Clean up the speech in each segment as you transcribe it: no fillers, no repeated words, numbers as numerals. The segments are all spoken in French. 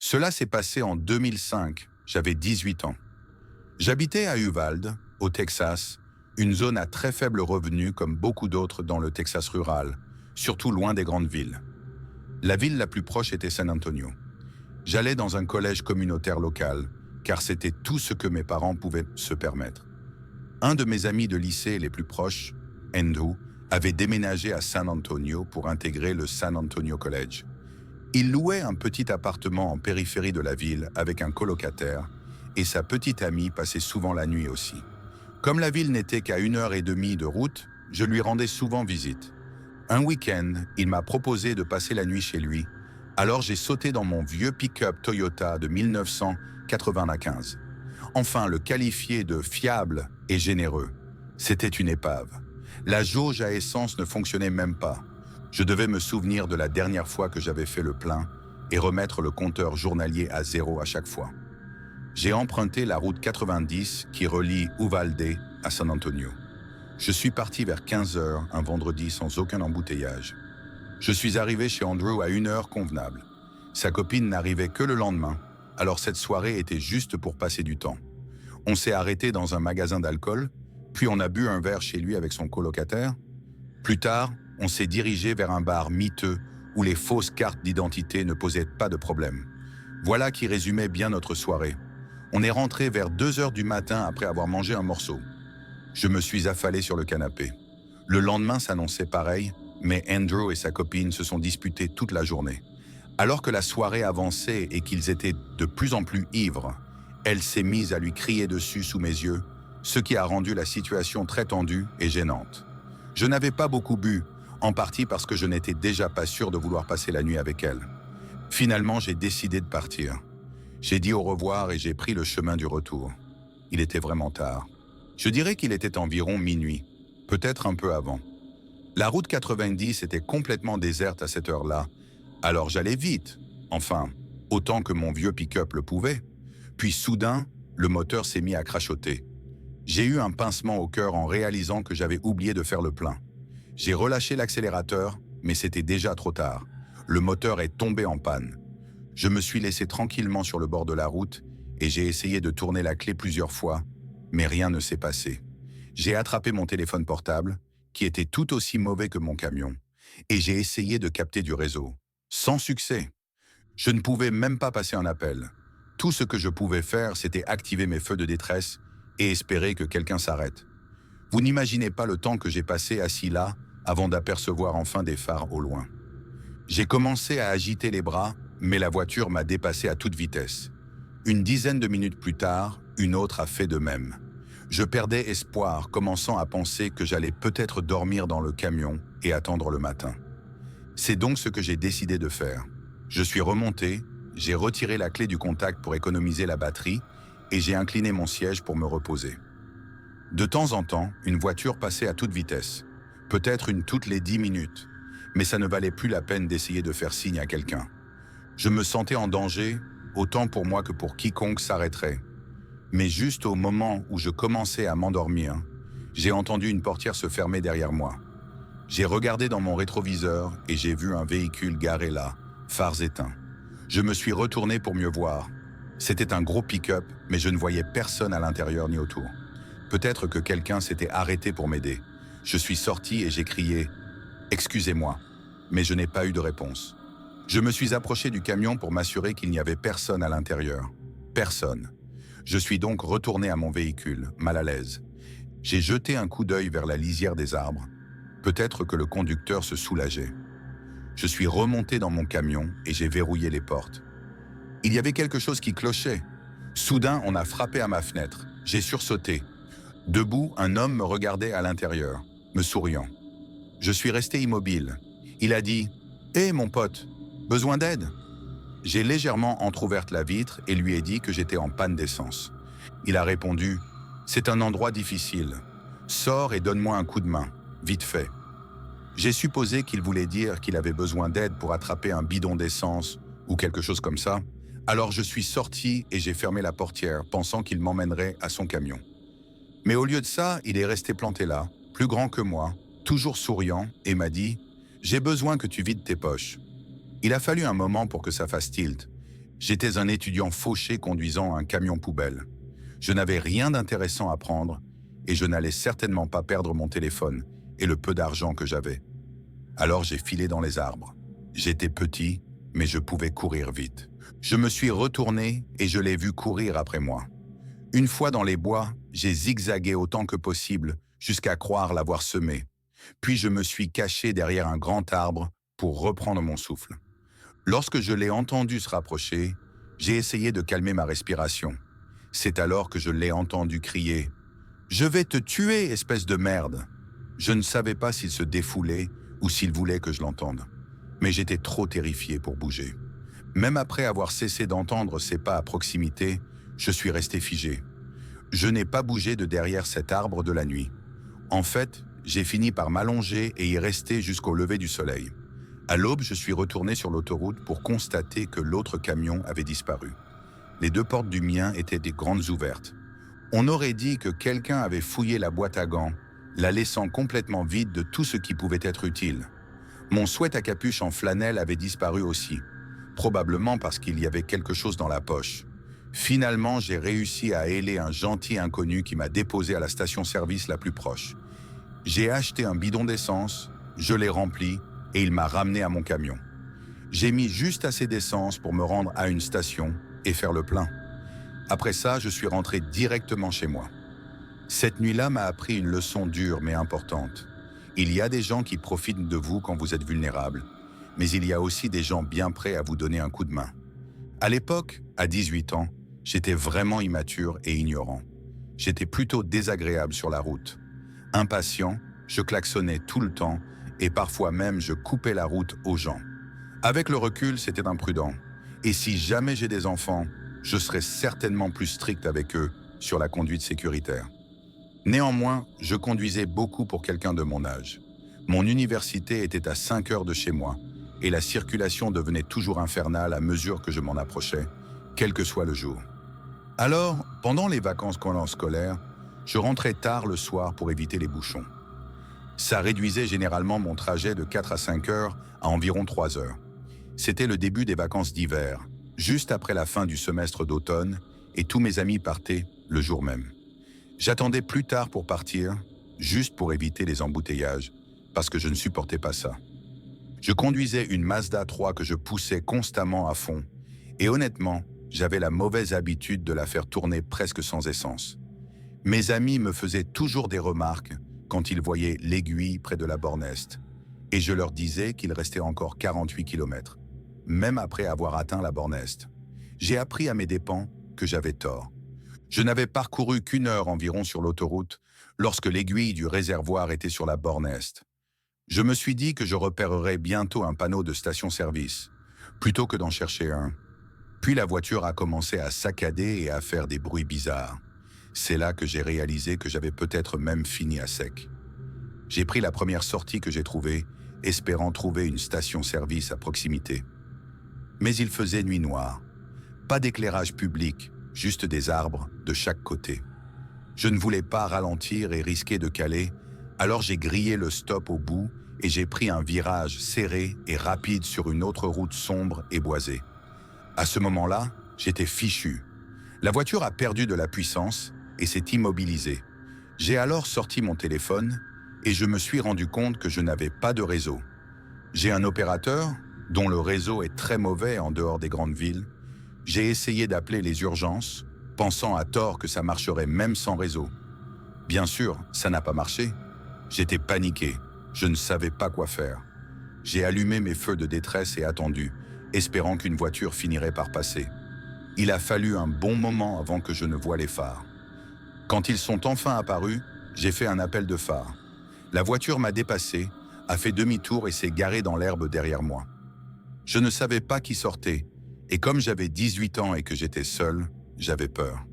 Cela s'est passé en 2005, j'avais 18 ans. J'habitais à Uvalde, au Texas, une zone à très faible revenu comme beaucoup d'autres dans le Texas rural, surtout loin des grandes villes. La ville la plus proche était San Antonio. J'allais dans un collège communautaire local, car c'était tout ce que mes parents pouvaient se permettre. Un de mes amis de lycée les plus proches, Andrew, avait déménagé à San Antonio pour intégrer le San Antonio College. Il louait un petit appartement en périphérie de la ville avec un colocataire, et sa petite amie passait souvent la nuit aussi. Comme la ville n'était qu'à 1 heure et demie de route, je lui rendais souvent visite. Un week-end, il m'a proposé de passer la nuit chez lui, alors j'ai sauté dans mon vieux pick-up Toyota de 1995. Enfin, le qualifier de fiable et généreux. C'était une épave. La jauge à essence ne fonctionnait même pas. Je devais me souvenir de la dernière fois que j'avais fait le plein et remettre le compteur journalier à 0 à chaque fois. J'ai emprunté la route 90 qui relie Uvalde à San Antonio. Je suis parti vers 15 heures un vendredi sans aucun embouteillage. Je suis arrivé chez Andrew à 1 heure convenable. Sa copine n'arrivait que le lendemain, alors cette soirée était juste pour passer du temps. On s'est arrêté dans un magasin d'alcool, puis on a bu un verre chez lui avec son colocataire. Plus tard, on s'est dirigé vers un bar miteux où les fausses cartes d'identité ne posaient pas de problème. Voilà qui résumait bien notre soirée. On est rentré vers 2 heures du matin après avoir mangé un morceau. Je me suis affalé sur le canapé. Le lendemain s'annonçait pareil, mais Andrew et sa copine se sont disputés toute la journée. Alors que la soirée avançait et qu'ils étaient de plus en plus ivres, elle s'est mise à lui crier dessus sous mes yeux, ce qui a rendu la situation très tendue et gênante. Je n'avais pas beaucoup bu, en partie parce que je n'étais déjà pas sûr de vouloir passer la nuit avec elle. Finalement, j'ai décidé de partir. J'ai dit au revoir et j'ai pris le chemin du retour. Il était vraiment tard. Je dirais qu'il était environ minuit, peut-être un peu avant. La route 90 était complètement déserte à cette heure-là, alors j'allais vite, enfin, autant que mon vieux pick-up le pouvait. Puis soudain, le moteur s'est mis à crachoter. J'ai eu un pincement au cœur en réalisant que j'avais oublié de faire le plein. J'ai relâché l'accélérateur, mais c'était déjà trop tard. Le moteur est tombé en panne. Je me suis laissé tranquillement sur le bord de la route et j'ai essayé de tourner la clé plusieurs fois, mais rien ne s'est passé. J'ai attrapé mon téléphone portable, qui était tout aussi mauvais que mon camion, et j'ai essayé de capter du réseau. Sans succès. Je ne pouvais même pas passer un appel. Tout ce que je pouvais faire, c'était activer mes feux de détresse et espérer que quelqu'un s'arrête. Vous n'imaginez pas le temps que j'ai passé assis là avant d'apercevoir enfin des phares au loin. J'ai commencé à agiter les bras, mais la voiture m'a dépassé à toute vitesse. Une dizaine de minutes plus tard, une autre a fait de même. Je perdais espoir, commençant à penser que j'allais peut-être dormir dans le camion et attendre le matin. C'est donc ce que j'ai décidé de faire. Je suis remonté, j'ai retiré la clé du contact pour économiser la batterie et j'ai incliné mon siège pour me reposer. De temps en temps, une voiture passait à toute vitesse, peut-être une toutes les 10 minutes, mais ça ne valait plus la peine d'essayer de faire signe à quelqu'un. Je me sentais en danger, autant pour moi que pour quiconque s'arrêterait. Mais juste au moment où je commençais à m'endormir, j'ai entendu une portière se fermer derrière moi. J'ai regardé dans mon rétroviseur et j'ai vu un véhicule garé là, phares éteints. Je me suis retourné pour mieux voir. C'était un gros pick-up, mais je ne voyais personne à l'intérieur ni autour. Peut-être que quelqu'un s'était arrêté pour m'aider. Je suis sorti et j'ai crié « Excusez-moi », mais je n'ai pas eu de réponse. Je me suis approché du camion pour m'assurer qu'il n'y avait personne à l'intérieur. Personne. Je suis donc retourné à mon véhicule, mal à l'aise. J'ai jeté un coup d'œil vers la lisière des arbres. Peut-être que le conducteur se soulageait. Je suis remonté dans mon camion et j'ai verrouillé les portes. Il y avait quelque chose qui clochait. Soudain, on a frappé à ma fenêtre. J'ai sursauté. Debout, un homme me regardait à l'intérieur, me souriant. Je suis resté immobile. Il a dit « Hé, mon pote, besoin d'aide ?» J'ai légèrement entrouverte la vitre et lui ai dit que j'étais en panne d'essence. Il a répondu « C'est un endroit difficile. Sors et donne-moi un coup de main, vite fait. » J'ai supposé qu'il voulait dire qu'il avait besoin d'aide pour attraper un bidon d'essence ou quelque chose comme ça. Alors je suis sorti et j'ai fermé la portière, pensant qu'il m'emmènerait à son camion. Mais au lieu de ça, il est resté planté là, plus grand que moi, toujours souriant, et m'a dit « J'ai besoin que tu vides tes poches. » Il a fallu un moment pour que ça fasse tilt, J'étais un étudiant fauché conduisant un camion poubelle. Je n'avais rien d'intéressant à prendre et je n'allais certainement pas perdre mon téléphone et le peu d'argent que j'avais. Alors j'ai filé dans les arbres. J'étais petit, mais je pouvais courir vite. Je me suis retourné et je l'ai vu courir après moi. Une fois dans les bois, j'ai zigzagué autant que possible jusqu'à croire l'avoir semé. Puis je me suis caché derrière un grand arbre pour reprendre mon souffle. Lorsque je l'ai entendu se rapprocher, j'ai essayé de calmer ma respiration. C'est alors que je l'ai entendu crier « Je vais te tuer, espèce de merde !» Je ne savais pas s'il se défoulait ou s'il voulait que je l'entende. Mais j'étais trop terrifié pour bouger. Même après avoir cessé d'entendre ses pas à proximité, je suis resté figé. Je n'ai pas bougé de derrière cet arbre de la nuit. En fait, j'ai fini par m'allonger et y rester jusqu'au lever du soleil. À l'aube, je suis retourné sur l'autoroute pour constater que l'autre camion avait disparu. Les deux portes du mien étaient des grandes ouvertes. On aurait dit que quelqu'un avait fouillé la boîte à gants, la laissant complètement vide de tout ce qui pouvait être utile. Mon sweat à capuche en flanelle avait disparu aussi, probablement parce qu'il y avait quelque chose dans la poche. Finalement, j'ai réussi à héler un gentil inconnu qui m'a déposé à la station-service la plus proche. J'ai acheté un bidon d'essence, je l'ai rempli et il m'a ramené à mon camion. J'ai mis juste assez d'essence pour me rendre à une station et faire le plein. Après ça, je suis rentré directement chez moi. Cette nuit-là m'a appris une leçon dure mais importante. Il y a des gens qui profitent de vous quand vous êtes vulnérable, mais il y a aussi des gens bien prêts à vous donner un coup de main. À l'époque, à 18 ans, j'étais vraiment immature et ignorant. J'étais plutôt désagréable sur la route. Impatient, je klaxonnais tout le temps et parfois même je coupais la route aux gens. Avec le recul, c'était imprudent. Et si jamais j'ai des enfants, je serai certainement plus strict avec eux sur la conduite sécuritaire. Néanmoins, je conduisais beaucoup pour quelqu'un de mon âge. Mon université était à 5 heures de chez moi et la circulation devenait toujours infernale à mesure que je m'en approchais, quel que soit le jour. Alors, pendant les vacances scolaires, je rentrais tard le soir pour éviter les bouchons. Ça réduisait généralement mon trajet de 4 à 5 heures à environ 3 heures. C'était le début des vacances d'hiver, juste après la fin du semestre d'automne, et tous mes amis partaient le jour même. J'attendais plus tard pour partir, juste pour éviter les embouteillages, parce que je ne supportais pas ça. Je conduisais une Mazda 3 que je poussais constamment à fond, et honnêtement, j'avais la mauvaise habitude de la faire tourner presque sans essence. Mes amis me faisaient toujours des remarques quand ils voyaient l'aiguille près de la borne Est, et je leur disais qu'il restait encore 48 km, même après avoir atteint la borne Est. J'ai appris à mes dépens que j'avais tort. Je n'avais parcouru qu'1 heure environ sur l'autoroute lorsque l'aiguille du réservoir était sur la borne Est. Je me suis dit que je repérerais bientôt un panneau de station-service, plutôt que d'en chercher un. Puis la voiture a commencé à saccader et à faire des bruits bizarres. C'est là que j'ai réalisé que j'avais peut-être même fini à sec. J'ai pris la première sortie que j'ai trouvée, espérant trouver une station-service à proximité. Mais il faisait nuit noire. Pas d'éclairage public, juste des arbres de chaque côté. Je ne voulais pas ralentir et risquer de caler, alors j'ai grillé le stop au bout et j'ai pris un virage serré et rapide sur une autre route sombre et boisée. À ce moment-là, j'étais fichu. La voiture a perdu de la puissance et s'est immobilisée. J'ai alors sorti mon téléphone et je me suis rendu compte que je n'avais pas de réseau. J'ai un opérateur, dont le réseau est très mauvais en dehors des grandes villes. J'ai essayé d'appeler les urgences, pensant à tort que ça marcherait même sans réseau. Bien sûr, ça n'a pas marché. J'étais paniqué, je ne savais pas quoi faire. J'ai allumé mes feux de détresse et attendu, espérant qu'une voiture finirait par passer. Il a fallu un bon moment avant que je ne voie les phares. Quand ils sont enfin apparus, j'ai fait un appel de phare. La voiture m'a dépassé, a fait demi-tour et s'est garée dans l'herbe derrière moi. Je ne savais pas qui sortait, et comme j'avais 18 ans et que j'étais seul, j'avais peur.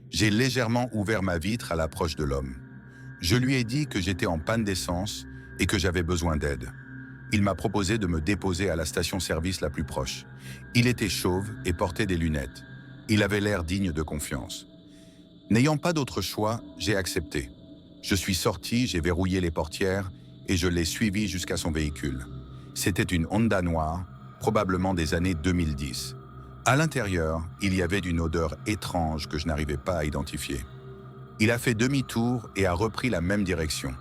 J'ai légèrement ouvert ma vitre à l'approche de l'homme. Je lui ai dit que j'étais en panne d'essence et que j'avais besoin d'aide. Il m'a proposé de me déposer à la station-service la plus proche. Il était chauve et portait des lunettes. Il avait l'air digne de confiance. N'ayant pas d'autre choix, j'ai accepté. Je suis sorti, j'ai verrouillé les portières et je l'ai suivi jusqu'à son véhicule. C'était une Honda noire, probablement des années 2010. À l'intérieur, il y avait une odeur étrange que je n'arrivais pas à identifier. Il a fait demi-tour et a repris la même direction.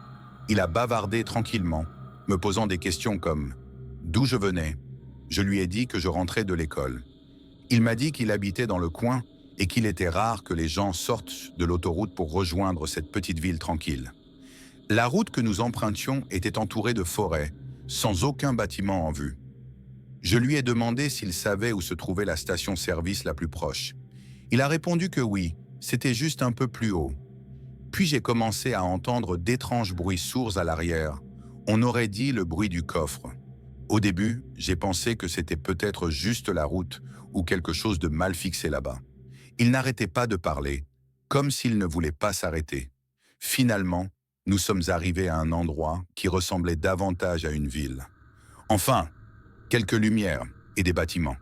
Il a bavardé tranquillement, me posant des questions comme « D'où je venais ?» Je lui ai dit que je rentrais de l'école. Il m'a dit qu'il habitait dans le coin et qu'il était rare que les gens sortent de l'autoroute pour rejoindre cette petite ville tranquille. La route que nous empruntions était entourée de forêts, sans aucun bâtiment en vue. Je lui ai demandé s'il savait où se trouvait la station-service la plus proche. Il a répondu que oui, c'était juste un peu plus haut. Puis j'ai commencé à entendre d'étranges bruits sourds à l'arrière. On aurait dit le bruit du coffre. Au début, j'ai pensé que c'était peut-être juste la route ou quelque chose de mal fixé là-bas. Il n'arrêtait pas de parler, comme s'il ne voulait pas s'arrêter. Finalement, nous sommes arrivés à un endroit qui ressemblait davantage à une ville. Enfin, quelques lumières et des bâtiments.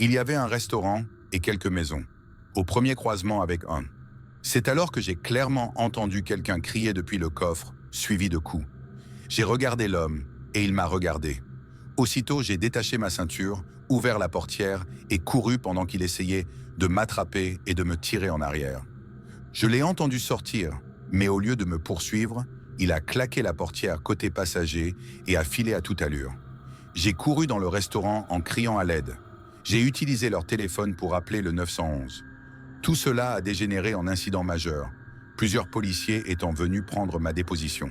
Il y avait un restaurant et quelques maisons, au premier croisement avec un. C'est alors que j'ai clairement entendu quelqu'un crier depuis le coffre, suivi de coups. J'ai regardé l'homme et il m'a regardé. Aussitôt, j'ai détaché ma ceinture, ouvert la portière et couru pendant qu'il essayait de m'attraper et de me tirer en arrière. Je l'ai entendu sortir, mais au lieu de me poursuivre, il a claqué la portière côté passager et a filé à toute allure. J'ai couru dans le restaurant en criant à l'aide. J'ai utilisé leur téléphone pour appeler le 911. Tout cela a dégénéré en incident majeur, plusieurs policiers étant venus prendre ma déposition.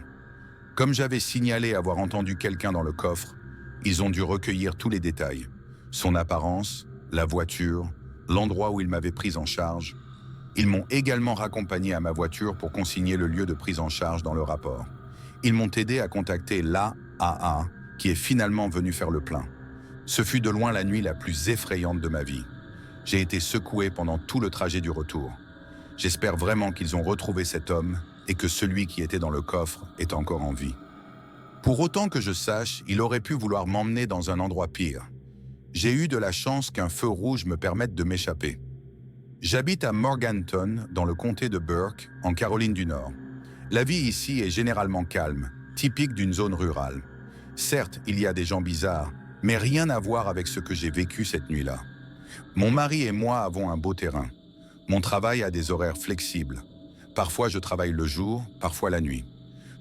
Comme j'avais signalé avoir entendu quelqu'un dans le coffre, ils ont dû recueillir tous les détails. Son apparence, la voiture, l'endroit où il m'avait pris en charge. Ils m'ont également raccompagné à ma voiture pour consigner le lieu de prise en charge dans le rapport. Ils m'ont aidé à contacter l'AAA, qui est finalement venu faire le plein. Ce fut de loin la nuit la plus effrayante de ma vie. J'ai été secoué pendant tout le trajet du retour. J'espère vraiment qu'ils ont retrouvé cet homme et que celui qui était dans le coffre est encore en vie. Pour autant que je sache, il aurait pu vouloir m'emmener dans un endroit pire. J'ai eu de la chance qu'un feu rouge me permette de m'échapper. J'habite à Morganton, dans le comté de Burke, en Caroline du Nord. La vie ici est généralement calme, typique d'une zone rurale. Certes, il y a des gens bizarres, mais rien à voir avec ce que j'ai vécu cette nuit-là. Mon mari et moi avons un beau terrain. Mon travail a des horaires flexibles. Parfois, je travaille le jour, parfois la nuit.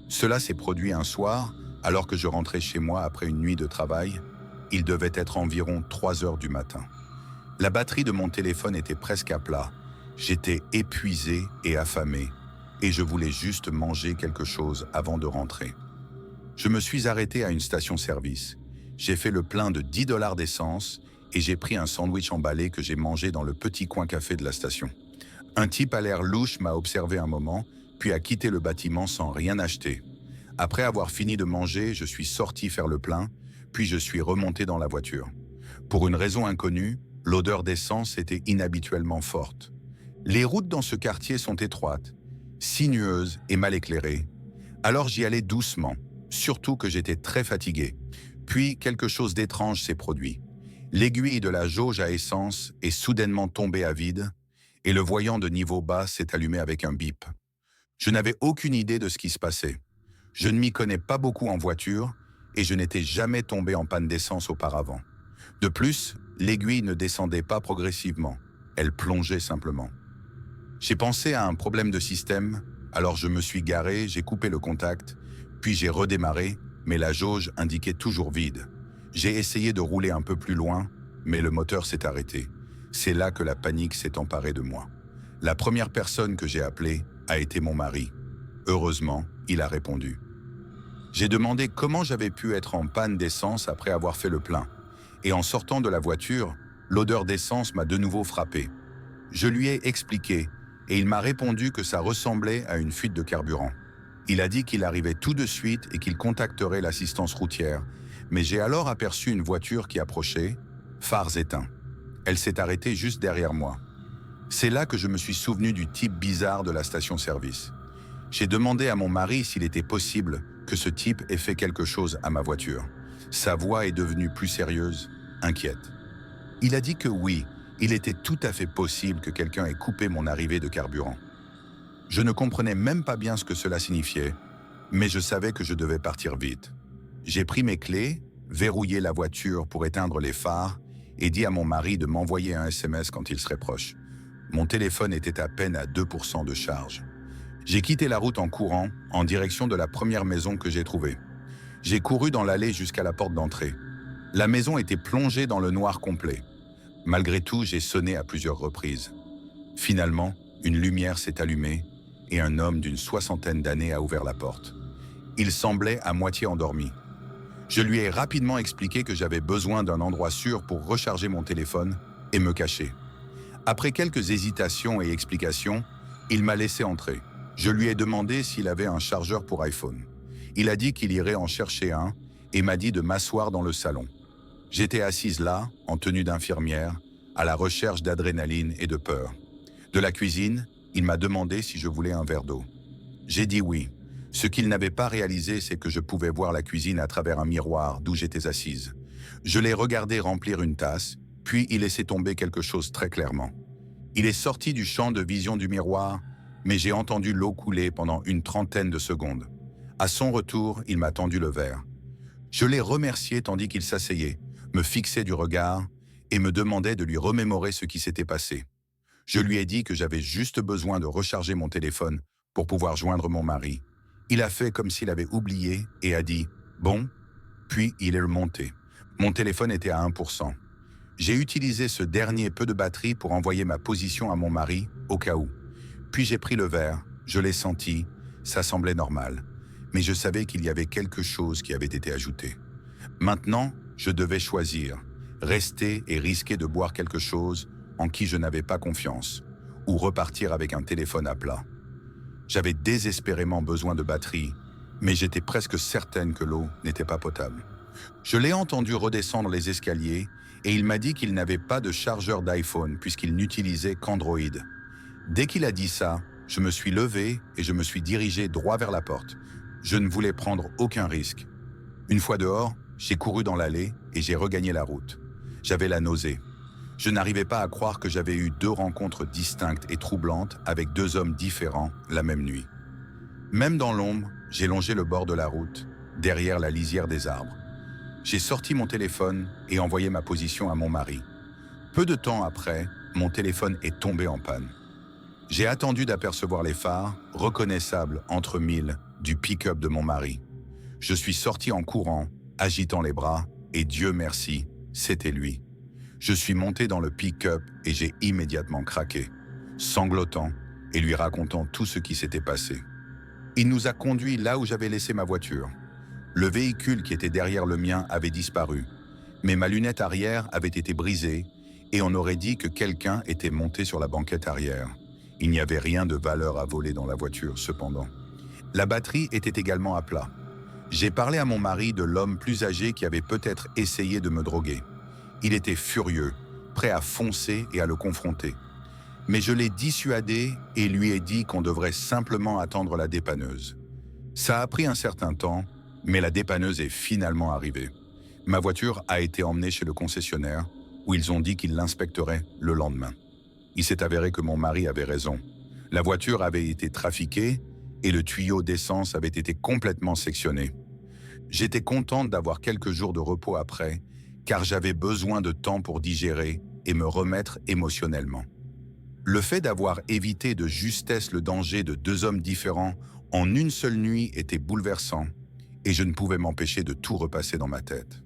Cela s'est produit un soir, alors que je rentrais chez moi après une nuit de travail. Il devait être environ 3 heures du matin. La batterie de mon téléphone était presque à plat. J'étais épuisé et affamé, et je voulais juste manger quelque chose avant de rentrer. Je me suis arrêté à une station-service. J'ai fait le plein de 10 $ d'essence et j'ai pris un sandwich emballé que j'ai mangé dans le petit coin café de la station. Un type à l'air louche m'a observé un moment, puis a quitté le bâtiment sans rien acheter. Après avoir fini de manger, je suis sorti faire le plein, puis je suis remonté dans la voiture. Pour une raison inconnue, l'odeur d'essence était inhabituellement forte. Les routes dans ce quartier sont étroites, sinueuses et mal éclairées. Alors j'y allais doucement, surtout que j'étais très fatigué. Puis quelque chose d'étrange s'est produit. L'aiguille de la jauge à essence est soudainement tombée à vide et le voyant de niveau bas s'est allumé avec un bip. Je n'avais aucune idée de ce qui se passait. Je ne m'y connais pas beaucoup en voiture et je n'étais jamais tombé en panne d'essence auparavant. De plus, l'aiguille ne descendait pas progressivement, elle plongeait simplement. J'ai pensé à un problème de système, alors je me suis garé, j'ai coupé le contact, puis j'ai redémarré, mais la jauge indiquait toujours vide. J'ai essayé de rouler un peu plus loin, mais le moteur s'est arrêté. C'est là que la panique s'est emparée de moi. La première personne que j'ai appelée a été mon mari. Heureusement, il a répondu. J'ai demandé comment j'avais pu être en panne d'essence après avoir fait le plein. Et en sortant de la voiture, l'odeur d'essence m'a de nouveau frappé. Je lui ai expliqué et il m'a répondu que ça ressemblait à une fuite de carburant. Il a dit qu'il arrivait tout de suite et qu'il contacterait l'assistance routière, mais j'ai alors aperçu une voiture qui approchait, phares éteints. Elle s'est arrêtée juste derrière moi. C'est là que je me suis souvenu du type bizarre de la station-service. J'ai demandé à mon mari s'il était possible que ce type ait fait quelque chose à ma voiture. Sa voix est devenue plus sérieuse, inquiète. Il a dit que oui, il était tout à fait possible que quelqu'un ait coupé mon arrivée de carburant. Je ne comprenais même pas bien ce que cela signifiait, mais je savais que je devais partir vite. J'ai pris mes clés, verrouillé la voiture pour éteindre les phares et dit à mon mari de m'envoyer un SMS quand il serait proche. Mon téléphone était à peine à 2% de charge. J'ai quitté la route en courant, en direction de la première maison que j'ai trouvée. J'ai couru dans l'allée jusqu'à la porte d'entrée. La maison était plongée dans le noir complet. Malgré tout, j'ai sonné à plusieurs reprises. Finalement, une lumière s'est allumée et un homme d'une 60aine d'années a ouvert la porte. Il semblait à moitié endormi. Je lui ai rapidement expliqué que j'avais besoin d'un endroit sûr pour recharger mon téléphone et me cacher. Après quelques hésitations et explications, il m'a laissé entrer. Je lui ai demandé s'il avait un chargeur pour iPhone. Il a dit qu'il irait en chercher un et m'a dit de m'asseoir dans le salon. J'étais assise là, en tenue d'infirmière, à la recherche d'adrénaline et de peur. De la cuisine, il m'a demandé si je voulais un verre d'eau. J'ai dit oui. Ce qu'il n'avait pas réalisé, c'est que je pouvais voir la cuisine à travers un miroir d'où j'étais assise. Je l'ai regardé remplir une tasse, puis il laissait tomber quelque chose très clairement. Il est sorti du champ de vision du miroir, mais j'ai entendu l'eau couler pendant une trentaine de secondes. À son retour, il m'a tendu le verre. Je l'ai remercié tandis qu'il s'asseyait, me fixait du regard et me demandait de lui remémorer ce qui s'était passé. Je lui ai dit que j'avais juste besoin de recharger mon téléphone pour pouvoir joindre mon mari. Il a fait comme s'il avait oublié et a dit « bon », puis il est remonté. Mon téléphone était à 1%. J'ai utilisé ce dernier peu de batterie pour envoyer ma position à mon mari, au cas où. Puis j'ai pris le verre, je l'ai senti, ça semblait normal. Mais je savais qu'il y avait quelque chose qui avait été ajouté. Maintenant, je devais choisir, rester et risquer de boire quelque chose en qui je n'avais pas confiance, ou repartir avec un téléphone à plat. J'avais désespérément besoin de batterie, mais j'étais presque certaine que l'eau n'était pas potable. Je l'ai entendu redescendre les escaliers et il m'a dit qu'il n'avait pas de chargeur d'iPhone puisqu'il n'utilisait qu'Android. Dès qu'il a dit ça, je me suis levé et je me suis dirigé droit vers la porte. Je ne voulais prendre aucun risque. Une fois dehors, j'ai couru dans l'allée et j'ai regagné la route. J'avais la nausée. Je n'arrivais pas à croire que j'avais eu 2 rencontres distinctes et troublantes avec 2 hommes différents la même nuit. Même dans l'ombre, j'ai longé le bord de la route, derrière la lisière des arbres. J'ai sorti mon téléphone et envoyé ma position à mon mari. Peu de temps après, mon téléphone est tombé en panne. J'ai attendu d'apercevoir les phares, reconnaissables entre mille, du pick-up de mon mari. Je suis sorti en courant, agitant les bras, et Dieu merci, c'était lui. Je suis monté dans le pick-up et j'ai immédiatement craqué, sanglotant et lui racontant tout ce qui s'était passé. Il nous a conduits là où j'avais laissé ma voiture. Le véhicule qui était derrière le mien avait disparu, mais ma lunette arrière avait été brisée et on aurait dit que quelqu'un était monté sur la banquette arrière. Il n'y avait rien de valeur à voler dans la voiture, cependant. La batterie était également à plat. J'ai parlé à mon mari de l'homme plus âgé qui avait peut-être essayé de me droguer. Il était furieux, prêt à foncer et à le confronter. Mais je l'ai dissuadé et lui ai dit qu'on devrait simplement attendre la dépanneuse. Ça a pris un certain temps, mais la dépanneuse est finalement arrivée. Ma voiture a été emmenée chez le concessionnaire, où ils ont dit qu'ils l'inspecteraient le lendemain. Il s'est avéré que mon mari avait raison. La voiture avait été trafiquée et le tuyau d'essence avait été complètement sectionné. J'étais contente d'avoir quelques jours de repos après, car j'avais besoin de temps pour digérer et me remettre émotionnellement. Le fait d'avoir évité de justesse le danger de 2 hommes différents en une seule nuit était bouleversant, et je ne pouvais m'empêcher de tout repasser dans ma tête.